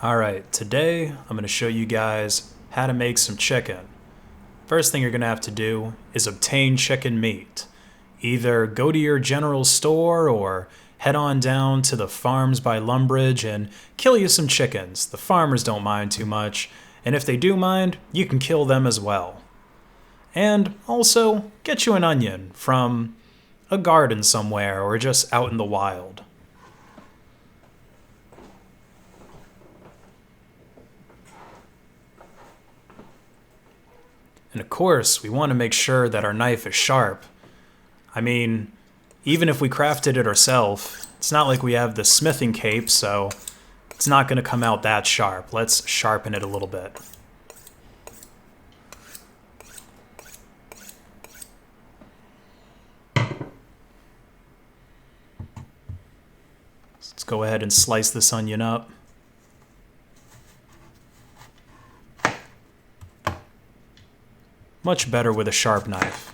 Alright, today I'm going to show you guys how to make some chicken. First thing you're going to have to do is obtain chicken meat. Either go to your general store or head on down to the farms by Lumbridge and kill you some chickens. The farmers don't mind too much, and if they do mind, you can kill them as well. And also, get you an onion from a garden somewhere or just out in the wild. And of course, we want to make sure that our knife is sharp. I mean, even if we crafted it ourselves, it's not like we have the smithing cape, so it's not going to come out that sharp. Let's sharpen it a little bit. Let's go ahead and slice this onion up. Much better with a sharp knife.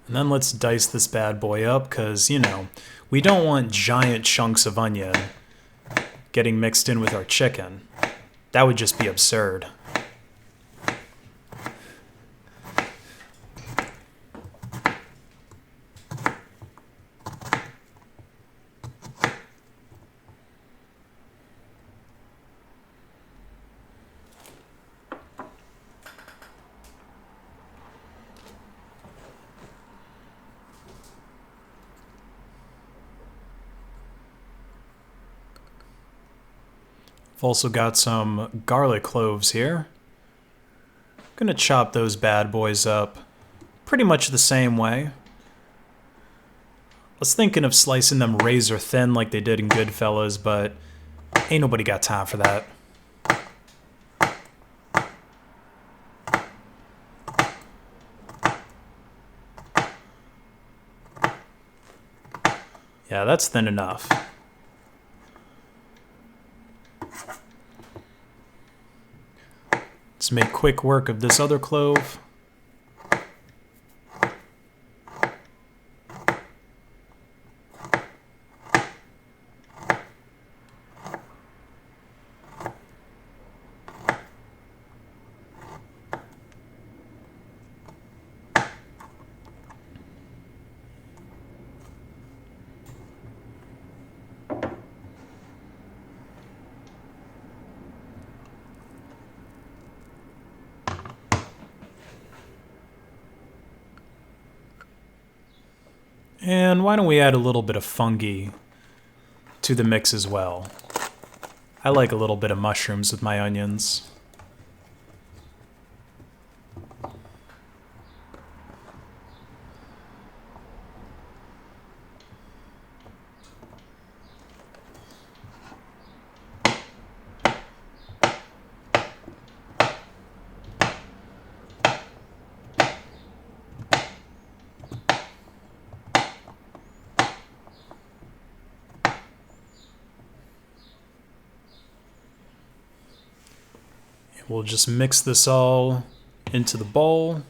And then let's dice this bad boy up because, you know, we don't want giant chunks of onion getting mixed in with our chicken. That would just be absurd. I've also got some garlic cloves here. I'm gonna chop those bad boys up pretty much the same way. I was thinking of slicing them razor thin like they did in Goodfellas, but ain't nobody got time for that. Yeah, that's thin enough. Let's make quick work of this other clove. And why don't we add a little bit of fungi to the mix as well? I like a little bit of mushrooms with my onions. We'll just mix this all into the bowl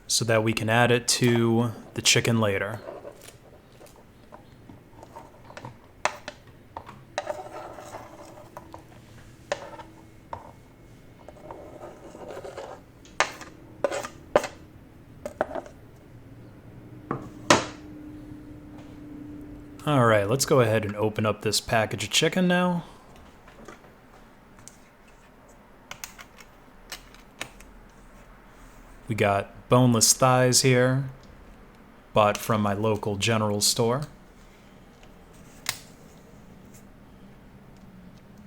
so that we can add it to the chicken later. Alright, let's go ahead and open up this package of chicken now. We got boneless thighs here, bought from my local general store.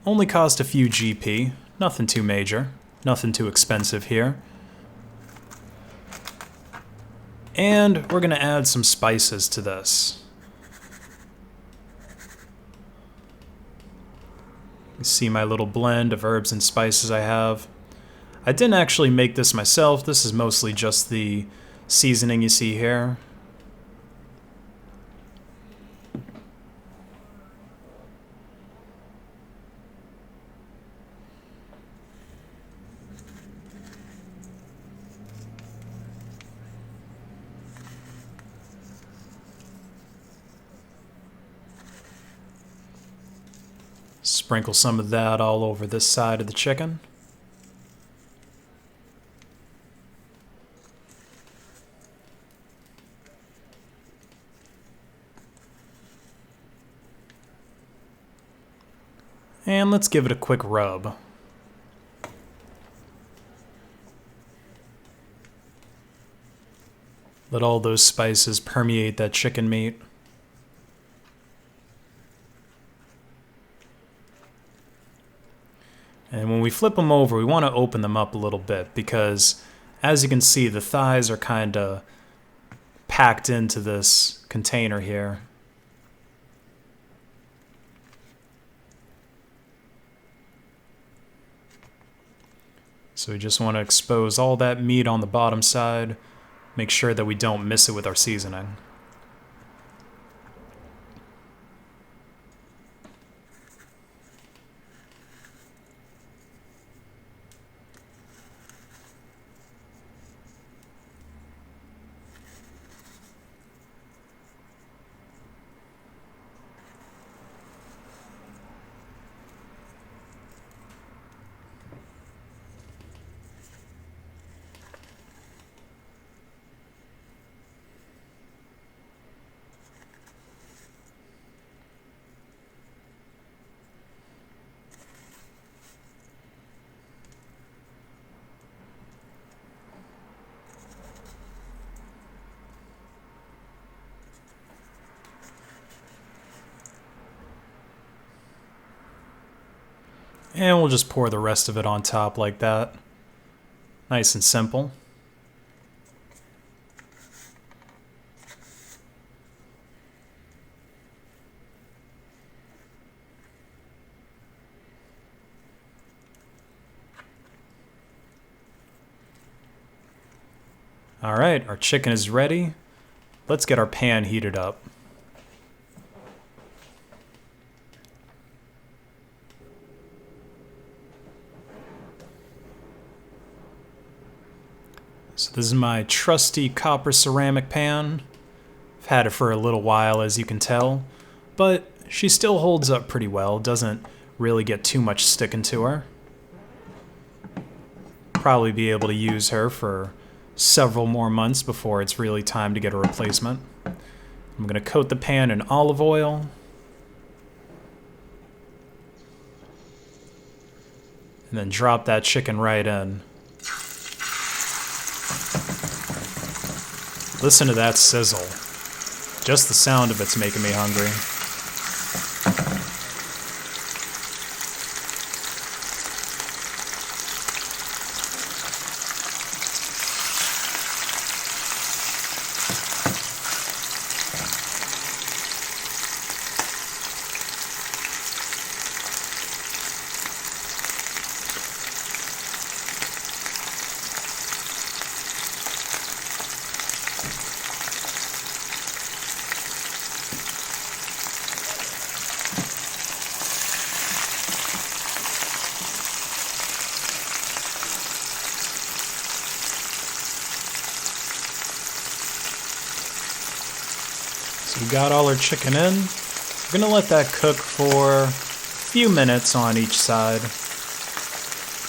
Only cost a few GP, nothing too major, nothing too expensive here. And we're gonna add some spices to this. You see my little blend of herbs and spices I have. I didn't actually make this myself. This is mostly just the seasoning you see here. Sprinkle some of that all over this side of the chicken. And let's give it a quick rub. Let all those spices permeate that chicken meat. And when we flip them over, we want to open them up a little bit because, as you can see, the thighs are kind of packed into this container here. So we just want to expose all that meat on the bottom side. Make sure that we don't miss it with our seasoning. And we'll just pour the rest of it on top like that. Nice and simple. All right, our chicken is ready. Let's get our pan heated up. So this is my trusty copper ceramic pan. I've had it for a little while, as you can tell, but she still holds up pretty well, doesn't really get too much sticking to her. Probably be able to use her for several more months before it's really time to get a replacement. I'm going to coat the pan in olive oil. And then drop that chicken right in. Listen to that sizzle. Just the sound of it's making me hungry. So we got all our chicken in. We're gonna let that cook for a few minutes on each side.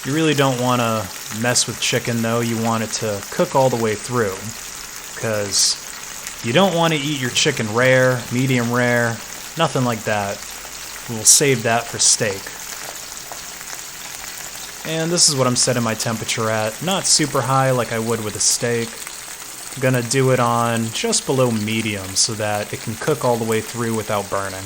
You really don't want to mess with chicken though. You want it to cook all the way through, because you don't want to eat your chicken rare, medium rare, nothing like that. We'll save that for steak. And this is what I'm setting my temperature at. Not super high like I would with a steak. I'm gonna do it on just below medium so that it can cook all the way through without burning.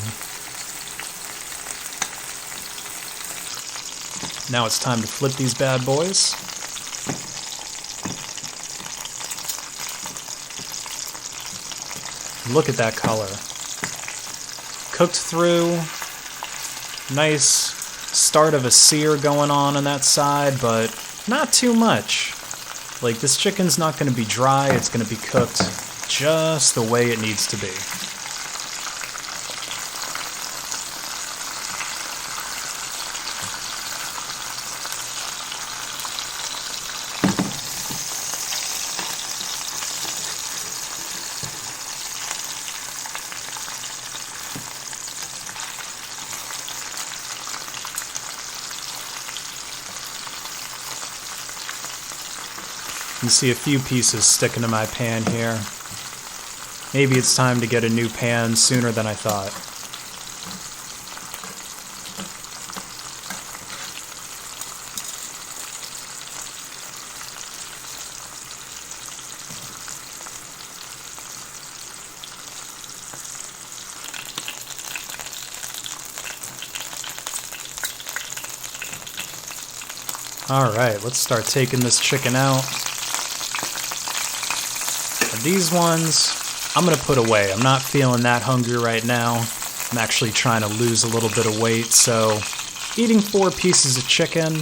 Now it's time to flip these bad boys. Look at that color. Cooked through. Nice start of a sear going on that side, but not too much. Like, this chicken's not going to be dry, it's going to be cooked just the way it needs to be. can see a few pieces sticking to my pan here. Maybe it's time to get a new pan sooner than I thought. Alright, let's start taking this chicken out. And these ones, I'm going to put away. I'm not feeling that hungry right now. I'm actually trying to lose a little bit of weight, so eating 4 pieces of chicken,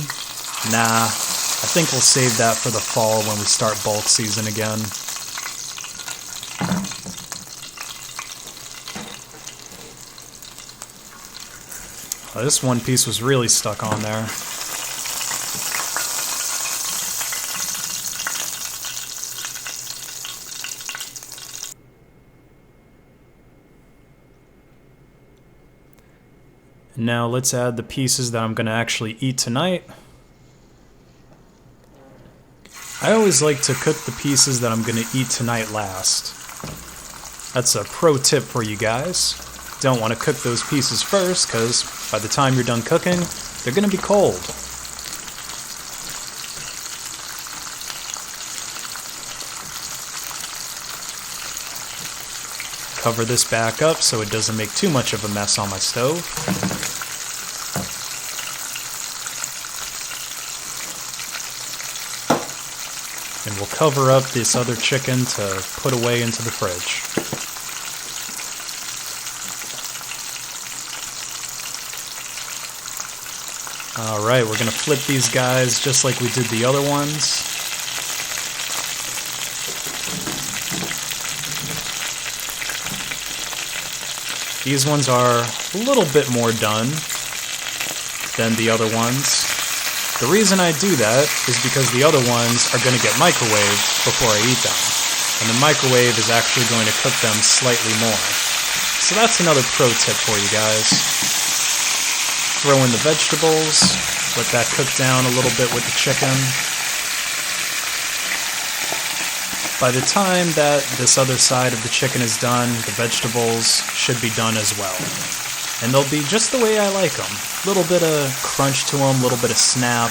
nah. I think we'll save that for the fall when we start bulk season again. Oh, this one piece was really stuck on there. Now let's add the pieces that I'm going to actually eat tonight. I always like to cook the pieces that I'm going to eat tonight last. That's a pro tip for you guys. Don't want to cook those pieces first, because by the time you're done cooking, they're going to be cold. Cover this back up so it doesn't make too much of a mess on my stove. And we'll cover up this other chicken to put away into the fridge. Alright, we're going to flip these guys just like we did the other ones. These ones are a little bit more done than the other ones. The reason I do that is because the other ones are going to get microwaved before I eat them. And the microwave is actually going to cook them slightly more. So that's another pro tip for you guys. Throw in the vegetables, let that cook down a little bit with the chicken. By the time that this other side of the chicken is done, the vegetables should be done as well. And they'll be just the way I like them. A little bit of crunch to them, a little bit of snap,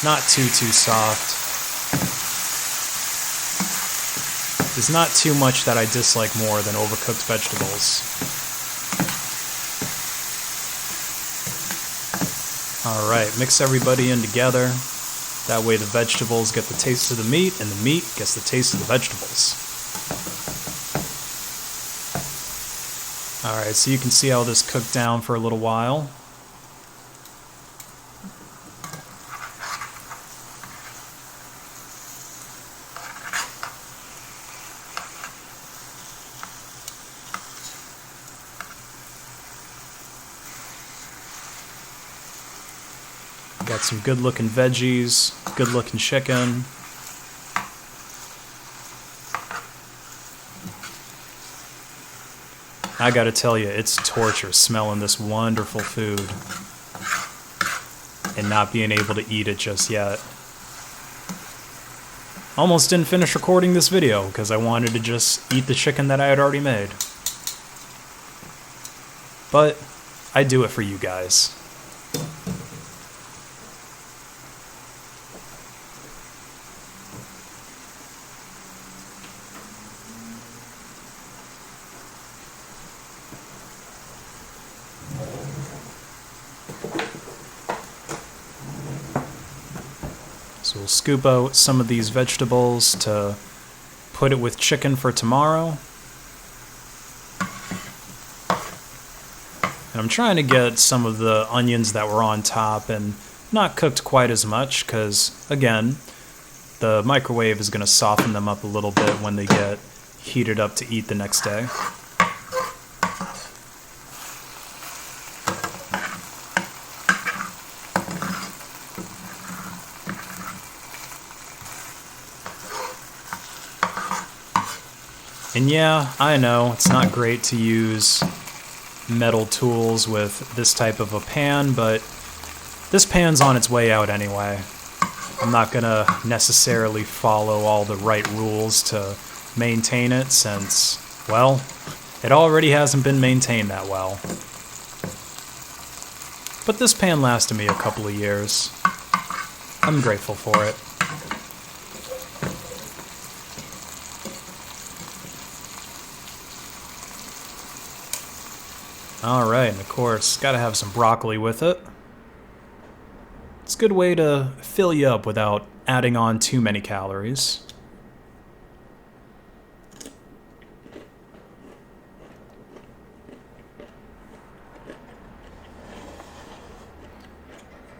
not too soft. There's not too much that I dislike more than overcooked vegetables. Alright, mix everybody in together. That way the vegetables get the taste of the meat, and the meat gets the taste of the vegetables. Alright, so you can see how this cooked down for a little while. Got some good looking veggies, good looking chicken. I gotta tell you, it's torture smelling this wonderful food and not being able to eat it just yet. Almost didn't finish recording this video because I wanted to just eat the chicken that I had already made. But I do it for you guys. So we'll scoop out some of these vegetables to put it with chicken for tomorrow. And I'm trying to get some of the onions that were on top and not cooked quite as much because, again, the microwave is going to soften them up a little bit when they get heated up to eat the next day. And yeah, I know, it's not great to use metal tools with this type of a pan, but this pan's on its way out anyway. I'm not gonna necessarily follow all the right rules to maintain it since, well, it already hasn't been maintained that well. But this pan lasted me a couple of years. I'm grateful for it. Alright, and of course, gotta have some broccoli with it. It's a good way to fill you up without adding on too many calories.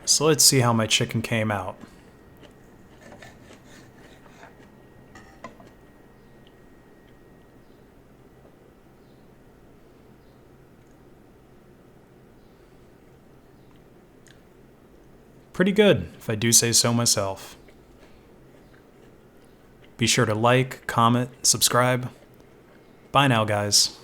So let's see how my chicken came out. Pretty good, if I do say so myself. Be sure to like, comment, subscribe. Bye now, guys.